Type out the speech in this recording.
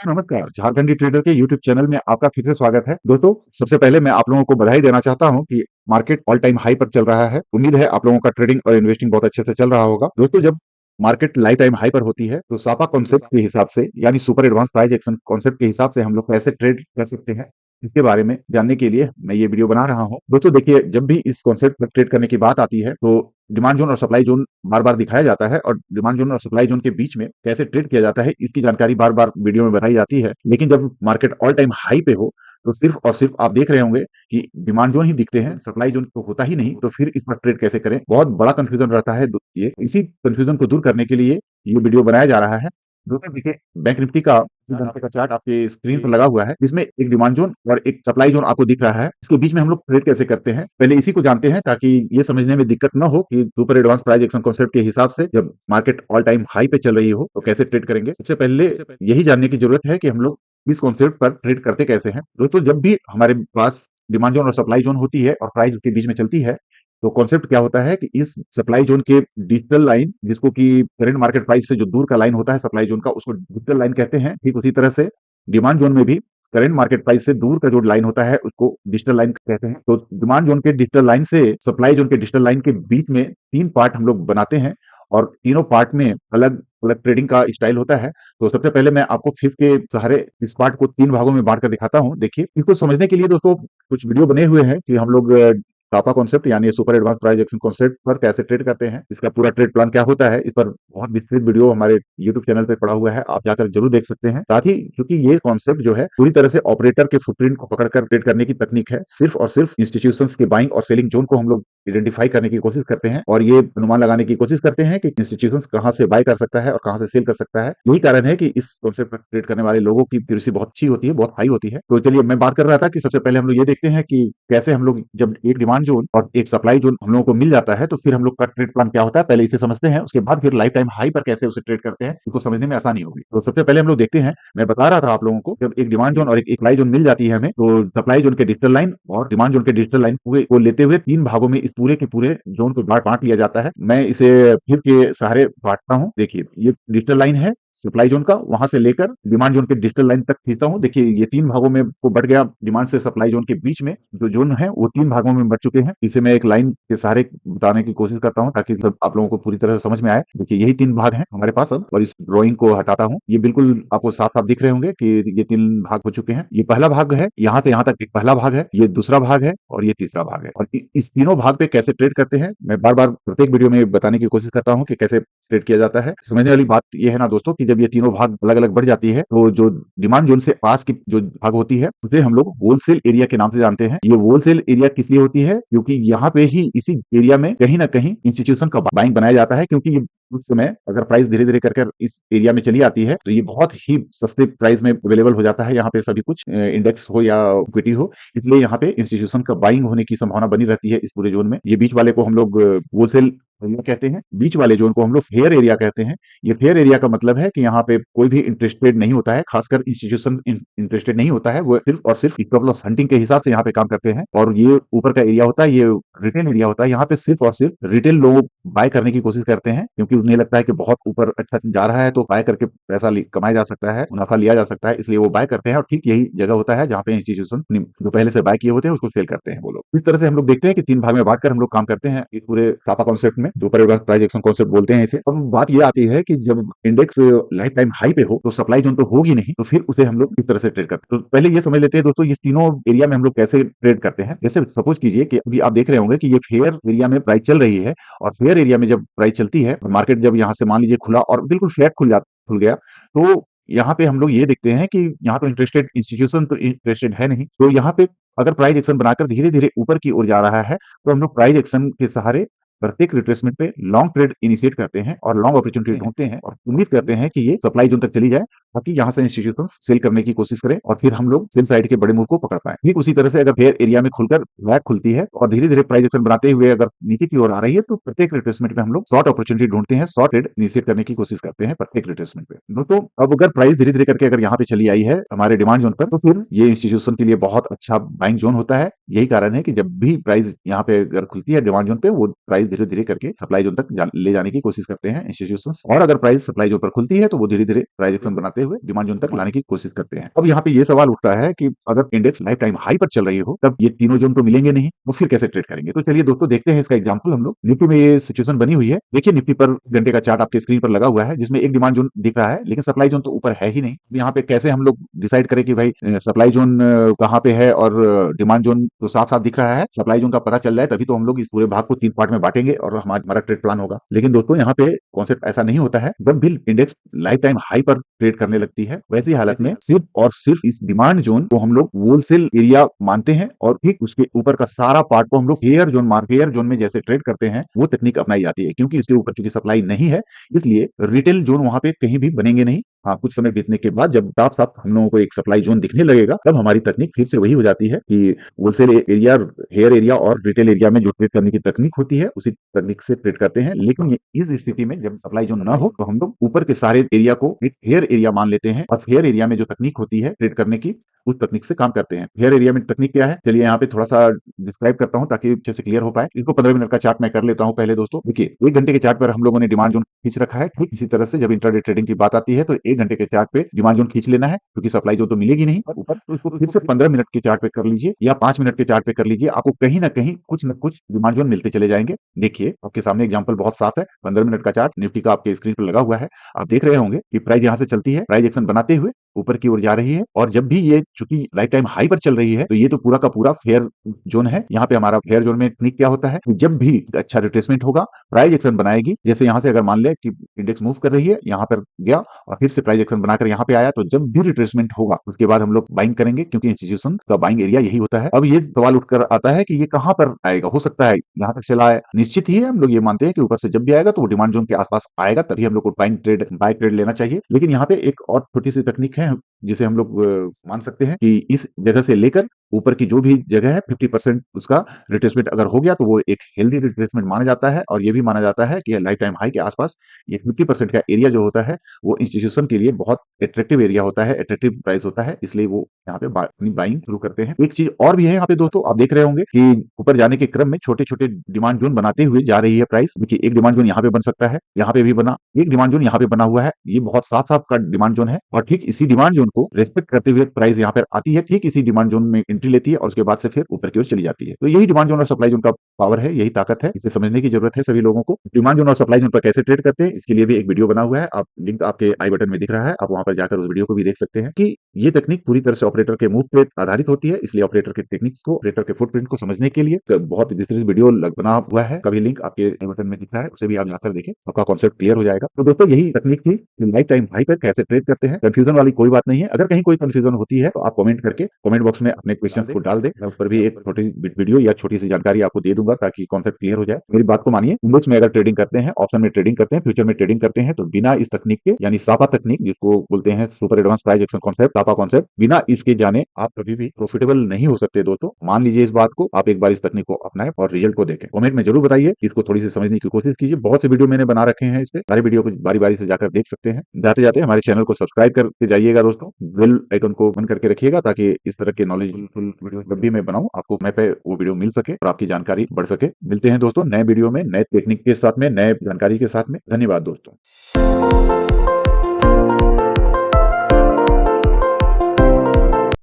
नमस्कार, झारखंडी ट्रेडर के YouTube channel में आपका फिर से स्वागत है। दोस्तों, सबसे पहले मैं आप लोगों को बधाई देना चाहता हूं कि मार्केट ऑल टाइम हाई पर चल रहा है। उम्मीद है आप लोगों का ट्रेडिंग और इन्वेस्टिंग बहुत अच्छे से चल रहा होगा। दोस्तों, जब मार्केट लाइफ टाइम हाई पर होती है तो सापा कॉन्सेप्ट के हिसाब से यानी super advance price action concept के हिसाब से हम लोग कैसे ट्रेड कर सकते हैं, इसके बारे में जानने के लिए मैं ये वीडियो बना रहा हूं। दोस्तों देखिए, जब भी इस कॉन्सेप्ट पर ट्रेड करने की बात आती है तो डिमांड जोन और सप्लाई जोन बार-बार दिखाया जाता है और डिमांड जोन और सप्लाई जोन के बीच में कैसे ट्रेड किया जाता है, इसकी जानकारी बार-बार वीडियो में बताई जाती है। लेकिन जब मार्केट ऑल टाइम हाई पे हो, तो सिर्फ और सिर्फ आप देख रहे होंगे कि डिमांड जोन ही दिखते हैं, सप्लाई जोन तो होता ही नहीं, तो फिर इस पर ट्रेड कैसे करें? बहुत बड़ा कन्फ्यूजन रहता है। ये इसी कन्फ्यूजन को दूर करने के लिए ये वीडियो बनाया जा रहा है। दोस्तों देखिए, बैंक निफ्टी का 30 घंटे का चार्ट आपके स्क्रीन पर लगा हुआ है, जिसमें एक डिमांड जोन और एक सप्लाई जोन आपको दिख रहा है। इसके बीच में हम लोग ट्रेड कैसे करते हैं, पहले इसी को जानते हैं ताकि ये समझने में दिक्कत ना हो कि super advance price action concept के हिसाब से जब मार्केट ऑल टाइम हाई पे चल रही हो तो कैसे ट्रेड करेंगे। सबसे पहले यही जानने की जरूरत है कि हम लोग इस कॉन्सेप्ट पर ट्रेड करते कैसे हैं। दोस्तों, जब भी हमारे पास डिमांड जोन और सप्लाई जोन होती है और प्राइस उसके बीच में चलती है, तो कॉन्सेप्ट क्या होता है कि इस सप्लाई जोन के डिजिटल लाइन, जिसको कि करंट मार्केट प्राइस से जो दूर का लाइन होता है सप्लाई जोन का, उसको डिजिटल लाइन कहते हैं। ठीक उसी तरह से डिमांड जोन में भी करंट मार्केट प्राइस से दूर का जो लाइन होता है उसको डिजिटल लाइन कहते हैं। तो डिमांड जोन के डिजिटल लाइन से सप्लाई जोन के डिजिटल लाइन के बीच में 3 पार्ट हम लोग बनाते हैं और तीनों पार्ट में अलग-अलग ट्रेडिंग का स्टाइल होता है। तो सबसे पहले मैं आपको फिर के सहारे इस पार्ट को 3 भागों में बाँट कर दिखाता हूँ। देखिए, इसको समझने के लिए दोस्तों कुछ वीडियो बने हुए हैं कि हम लोग कापा कॉन्सेप्ट यानी super advance price action concept पर कैसे ट्रेड करते हैं, इसका पूरा ट्रेड प्लान क्या होता है, इस पर बहुत विस्तृत वीडियो हमारे यूट्यूब चैनल पे पड़ा हुआ है, आप जाकर जरूर देख सकते हैं। साथ ही क्योंकि ये कॉन्सेप्ट जो है पूरी तरह से ऑपरेटर के फुटप्रिंट को पकड़कर ट्रेड करने की तकनीक है, सिर्फ और सिर्फ इंस्टीट्यूशंस के बाइंग और सेलिंग जोन को हम लोग आइडेंटिफाई करने की कोशिश करते हैं और ये अनुमान लगाने की कोशिश करते हैं कि इंस्टीट्यूशंस कहाँ से बाय कर सकता है और कहाँ से सेल कर सकता है। यही कारण है कि इस कॉन्सेप्ट पर ट्रेड करने वाले लोगों की एक्यूरेसी बहुत अच्छी होती है, बहुत हाई होती है। तो चलिए, मैं बात कर रहा था कि सबसे पहले हम लोग ये देखते हैं कि कैसे हम लोग जब एक डिमांड जोन और एक सप्लाई जोन हम लोगों को मिल जाता है तो फिर हम लोग का ट्रेड प्लान क्या होता है, पहले इसे समझते हैं, उसके बाद फिर लाइफ टाइम हाई पर कैसे उसे ट्रेड करते हैं, इसको समझने में आसानी होगी। तो सबसे पहले हम लोग देखते हैं, मैं बता रहा था आप लोगों को, जब एक डिमांड जोन और एक सप्लाई जोन मिल जाती है हमें, तो सप्लाई जोन के डिजिटल लाइन और डिमांड जोन के डिजिटल लाइन पूरे को लेते हुए 3 भागों में इस पूरे के पूरे जोन को बाँट लिया जाता है। मैं इसे फिर के सहारे बाँटता हूँ। देखिए, ये डिजिटल लाइन है सप्लाई जोन का, वहां से लेकर डिमांड जोन के डिजिटल लाइन तक खींचता हूँ। देखिए, ये 3 भागों में को बट गया। डिमांड से सप्लाई जोन के बीच में जो जोन है वो 3 भागों में बट चुके हैं। इसे मैं एक लाइन के सहारे बताने की कोशिश करता हूँ ताकि सब आप लोगों को पूरी तरह से समझ में आए। देखिए, यही 3 भाग हैं हमारे पास अब, और इस ड्राइंग को हटाता हूँ। ये बिल्कुल आपको साफ-साफ दिख रहे होंगे कि ये 3 भाग हो चुके हैं। ये पहला भाग है, यहाँ से यहाँ तक एक पहला भाग है, ये दूसरा भाग है और ये तीसरा भाग है। और इस तीनों भाग पे कैसे ट्रेड करते हैं, मैं बार-बार प्रत्येक वीडियो में बताने की कोशिश करता हूँ कि कैसे ट्रेड किया जाता है। समझने वाली बात ये है ना दोस्तों कि जब ये तीनों भाग अलग-अलग बढ़ जाती है, तो जो डिमांड जोन से पास की जो भाग होती है, उसे हम लोग होलसेल एरिया के नाम से जानते हैं। ये होलसेल एरिया किस लिए होती है? क्योंकि यहाँ पे ही इसी एरिया में कहीं न कहीं इंस्टीट्यूशन का बाइंग बनाया जाता है, क्योंकि ये उस समय अगर प्राइस धीरे-धीरे कर कर इस एरिया में चली आती है, तो ये बहुत ही सस्ते प्राइस में अवेलेबल हो जाता है यहाँ पे सभी कुछ, इंडेक्स हो या इक्विटी हो। इसलिए यहाँ पे इंस्टीट्यूशन का बाइंग होने की संभावना बनी रहती है इस पूरे जोन में। ये बीच वाले को हम लोग होलसेल एरिया कहते हैं, बीच वाले जोन को हम लोग फेयर एरिया कहते हैं। ये फेयर एरिया का मतलब है कि यहाँ पे कोई भी इंटरेस्टेड नहीं होता है, खासकर इंस्टीट्यूशन इंटरेस्टेड नहीं होता है, वो सिर्फ और सिर्फ स्टॉप लॉस हंटिंग के हिसाब से यहाँ पे काम करते हैं। और ये ऊपर का एरिया होता है, ये रिटेल एरिया होता है। यहाँ पे सिर्फ और सिर्फ रिटेल लोग बाय करने की कोशिश करते हैं, क्योंकि उन्हें लगता है कि बहुत ऊपर अच्छा जा रहा है तो बाय करके पैसा कमाया जा सकता है, मुनाफा लिया जा सकता है, इसलिए वो बाय करते हैं। और ठीक यही जगह होता है जहाँ पे इंस्टीट्यूशन जो पहले से बाय किए होते हैं उसको सेल करते हैं वो लोग। इस तरह से हम लोग देखते हैं कि 3 भाग में बांटकर हम लोग काम करते हैं इस पूरे सापा कॉन्सेप्ट में, super advance price action concept बोलते हैं इसे। अब बात ये आती है कि जब इंडेक्स लाइफ टाइम हाई पे हो तो सप्लाई जोन तो होगी नहीं, तो फिर उसे हम लोग इस तरह से ट्रेड करते हैं। तो पहले ये समझ लेते हैं दोस्तों, ये तीनों एरिया में हम लोग कैसे ट्रेड करते हैं। जैसे सपोज कीजिए कि अभी आप देख रहे होंगे कि ये फेयर एरिया में प्राइस चल रही है, और फेयर एरिया में जब प्राइस चलती है, मार्केट जब यहाँ से मान लीजिए खुला और बिल्कुल फ्लैट खुल गया, तो यहाँ पे हम लोग ये देखते हैं कि यहाँ तो इंटरेस्टेड इंस्टीट्यूशन तो इंटरेस्टेड है नहीं, तो यहाँ पे अगर प्राइस एक्शन बनाकर धीरे-धीरे ऊपर की ओर जा रहा है, तो हम लोग प्राइस एक्शन के सहारे प्रत्येक रिट्रेसमेंट पे लॉन्ग ट्रेड इनिशिएट करते हैं और लॉन्ग अपॉर्चुनिटी ढूंढते हैं और उम्मीद करते हैं कि ये सप्लाई जोन तक चली जाए, ताकि यहाँ से इंस्टीट्यूशन सेल करने की कोशिश करें और फिर हम लोग सेल साइड के बड़े मूव को पकड़ पाए। ठीक उसी तरह से अगर फेयर एरिया में खुलकर फ्लैट खुलती है और धीरे धीरे प्राइस एक्शन बनाते हुए अगर नीचे की ओर आ रही है, तो प्रत्येक रिट्रेसमेंट में हम लोग शॉर्ट अपॉर्चुनिटी ढूंढते हैं, शॉर्ट ट्रेड इनिशिएट करने की कोशिश करते हैं प्रत्येक रिट्रेसमेंट पे। दोस्तों, अब अगर प्राइस धीरे धीरे करके अगर यहाँ पे चली आई है हमारे डिमांड जोन पर, तो फिर ये इंस्टीट्यूशन के लिए बहुत अच्छा बाइंग जोन होता है। यही कारण है कि जब भी प्राइस यहाँ पे अगर खुलती है डिमांड जोन पे, वो प्राइस धीरे-धीरे करके सप्लाई जोन तक ले जाने की कोशिश करते हैं इंस्टीट्यूशंस, और अगर प्राइस सप्लाई जोन पर खुलती है तो वो धीरे-धीरे प्राइस एक्शन बनाते हुए डिमांड जोन तक लाने की कोशिश करते हैं। अब यहाँ पे ये सवाल उठता है कि अगर इंडेक्स लाइफ टाइम हाई पर चल रही हो, तब ये तीनों जोन तो मिलेंगे नहीं, वो फिर कैसे ट्रेड करेंगे? तो चलिए दोस्तों देखते हैं इसका एग्जांपल हम लोग। निफ्टी में ये सिचुएशन बनी हुई है। देखिए निफ्टी पर घंटे का चार्ट आपके स्क्रीन पर लगा हुआ है, जिसमें एक डिमांड जोन दिख रहा है, लेकिन सप्लाई जोन तो ऊपर है ही नहीं। यहाँ पे कैसे हम लोग डिसाइड करें कि भाई सप्लाई जोन कहाँ पे है और डिमांड जोन तो साफ-साफ दिख रहा है। सप्लाई जोन का पता चल जाए तभी तो हम लोग इस पूरे भाग को 3 पार्ट में बाँटेंगे और हमारा ट्रेड प्लान होगा। लेकिन दोस्तों यहाँ पे कॉन्सेप्ट ऐसा नहीं होता है। जब भी इंडेक्स लाइफ टाइम हाई पर ट्रेड करने लगती है, वैसी हालत में सिर्फ और सिर्फ इस डिमांड जोन को हम लोग होलसेल एरिया मानते हैं और ठीक उसके ऊपर का सारा पार्ट को हम लोग फेयर जोन में जैसे ट्रेड करते हैं, वो तकनीक अपनाई जाती है। क्योंकि इसके ऊपर चूंकि सप्लाई नहीं है, इसलिए रिटेल जोन वहां पे कहीं भी बनेंगे नहीं। हाँ, कुछ समय बीतने के बाद जब साफ-साफ हम लोगों को एक सप्लाई जोन दिखने लगेगा, तब हमारी तकनीक फिर से वही हो जाती है कि होलसेल एरिया, हेयर एरिया और रिटेल एरिया में जो ट्रेड करने की तकनीक होती है, उसी तकनीक से ट्रेड करते हैं। लेकिन इस स्थिति में जब सप्लाई जोन ना हो, तो हम लोग ऊपर के सारे एरिया को एक हेयर एरिया मान लेते हैं और हेयर एरिया में जो तकनीक होती है ट्रेड करने की, उस तकनीक से काम करते हैं। हेयर एरिया में तकनीक क्या है, चलिए यहाँ पे थोड़ा सा डिस्क्राइब करता हूँ ताकि अच्छे से क्लियर हो पाए। इसको 15 मिनट का चार्ट मैं कर लेता हूँ पहले दोस्तों। देखिए 1 घंटे के चार्ट पर हम लोगों ने डिमांड जोन खींच रखा है। ठीक इसी तरह से जब इंट्राडे ट्रेडिंग की बात आती है, तो 1 घंटे के चार्ट पे डिमांड जोन खींच लेना है, क्योंकि सप्लाई जोन तो मिलेगी नहीं ऊपर। तो इसको फिर से 15 मिनट के चार्ट पे कर लीजिए या 5 मिनट के चार्ट पे कर लीजिए, आपको कहीं ना कहीं कुछ न कुछ डिमांड जोन मिलते चले जाएंगे। देखिए आपके सामने एग्जाम्पल बहुत साफ है। 15 मिनट का चार्ट निफ्टी का आपके स्क्रीन पर लगा हुआ है। आप देख रहे होंगे कि प्राइस यहाँ से चलती है, प्राइस एक्शन बनाते हुए ऊपर की ओर जा रही है, और जब भी ये चूंकि लाइफ टाइम हाई पर चल रही है, तो ये तो पूरा का पूरा फेयर जोन है। यहाँ पे हमारा फेयर जोन में टेक्निक क्या होता है कि जब भी अच्छा रिट्रेसमेंट होगा, प्राइस एक्शन बनाएगी। जैसे यहाँ से अगर मान ले कि इंडेक्स मूव कर रही है, यहाँ पर गया और फिर से प्राइस एक्शन बनाकर यहाँ पे आया, तो जब भी रिट्रेसमेंट होगा उसके बाद हम लोग बाइंग करेंगे, क्योंकि इंस्टीट्यूशन का बाइंग एरिया यही होता है। अब ये सवाल उठकर आता है कि ये कहाँ पर आएगा, हो सकता है यहाँ तक चला है, निश्चित ही है। हम लोग ये मानते हैं कि ऊपर से जब भी आएगा तो वो डिमांड जोन के आसपास आएगा, तभी हम लोग को बाय ट्रेड लेना चाहिए। लेकिन यहाँ पे एक और छोटी सी तकनीक है जिसे हम लोग मान सकते हैं कि इस जगह से लेकर ऊपर की जो भी जगह है 50% उसका रिट्रेसमेंट अगर हो गया, तो वो एक हेल्दी रिट्रेसमेंट माना जाता है। और ये भी माना जाता है कि लाइफ टाइम हाई के आसपास ये 50% का एरिया जो होता है, वो इंस्टीट्यूशन के लिए बहुत अट्रैक्टिव एरिया होता है, अट्रैक्टिव प्राइस होता है, इसलिए वो यहाँ पे अपनी बाइंग शुरू करते हैं। एक चीज और भी है यहाँ पे दोस्तों, आप देख रहे होंगे कि ऊपर जाने के क्रम में छोटे छोटे डिमांड जोन बनाते हुए जा रही है प्राइस। देखिए एक डिमांड जोन यहाँ पे बन सकता है, यहाँ पे भी बना, एक डिमांड जोन यहाँ पे बना हुआ है, ये बहुत साफ साफ का डिमांड जोन है। और ठीक इसी डिमांड जोन को रेस्पेक्ट करते हुए प्राइस यहाँ पर आती है, ठीक इसी डिमांड जोन में एंट्री लेती है और उसके बाद से फिर ऊपर की ओर चली जाती है। तो यही डिमांड जोन और सप्लाई जोन का पावर है, यही ताकत है, इसे समझने की जरूरत है सभी लोगों को। डिमांड जोन और सप्लाई जोन पर कैसे ट्रेड करते हैं, इसके लिए भी एक वीडियो बना हुआ है, आप लिंक आपके आई बटन में दिख रहा है, आप वहां पर जाकर उस वीडियो को भी देख सकते हैं कि ये तकनीक पूरी तरह से ऑपरेटर के मूव पे आधारित होती है। इसलिए ऑपरेटर के टेक्निक्स को, ऑपरेटर के फुटप्रिंट को समझने के लिए बहुत विस्तृत वीडियो बना हुआ है, कभी लिंक आपके आई बटन में दिख रहा है, उसे भी आप जाकर देखें, आपका कॉन्सेप्ट क्लियर हो जाएगा। तो दोस्तों यही तकनीक थी कि लाइफ टाइम हाई पर कैसे ट्रेड करते हैं। कंफ्यूजन वाली कोई बात नहीं है। अगर कहीं कोई कंफ्यूजन होती है तो आप कमेंट करके कमेंट बॉक्स में अपने क्वेश्चंस को डाल दें, मैं उस पर भी एक छोटी वीडियो या छोटी सी जानकारी आपको दे दूंगा ताकि कॉन्सेप्ट क्लियर हो जाए। मेरी बात को मानिए, इंडेक्स में अगर ट्रेडिंग करते हैं, ऑप्शन में ट्रेडिंग करते हैं, फ्यूचर में ट्रेडिंग करते हैं, तो बिना इस तकनीक के, यानी सापा तकनीक जिसको बोलते हैं super advance price action concept, Sapa concept, बिना इसके जाने आप कभी भी प्रॉफिटेबल नहीं हो सकते दोस्तों। मान लीजिए इस बात को, आप एक बार इस तकनीक को अपनाएं और रिजल्ट को देखें। कमेंट में जरूर बताइए, इसको थोड़ी सी समझने की कोशिश कीजिए। बहुत से वीडियो मैंने बना रखे हैं, इस पे सारे वीडियो को बारी बारी से जाकर देख सकते हैं। जाते जाते हमारे चैनल को सब्सक्राइब करके जाइएगा दोस्तों, बेल आइकन को बंद करके रखिएगा ताकि इस तरह के नॉलेजफुल वीडियो जब भी मैं बनाऊं, आपको समय पे वो वीडियो मिल सके और आपकी जानकारी बढ़ सके। मिलते हैं दोस्तों नए वीडियो में, नए टेक्निक के साथ में, नए जानकारी के साथ में। धन्यवाद दोस्तों।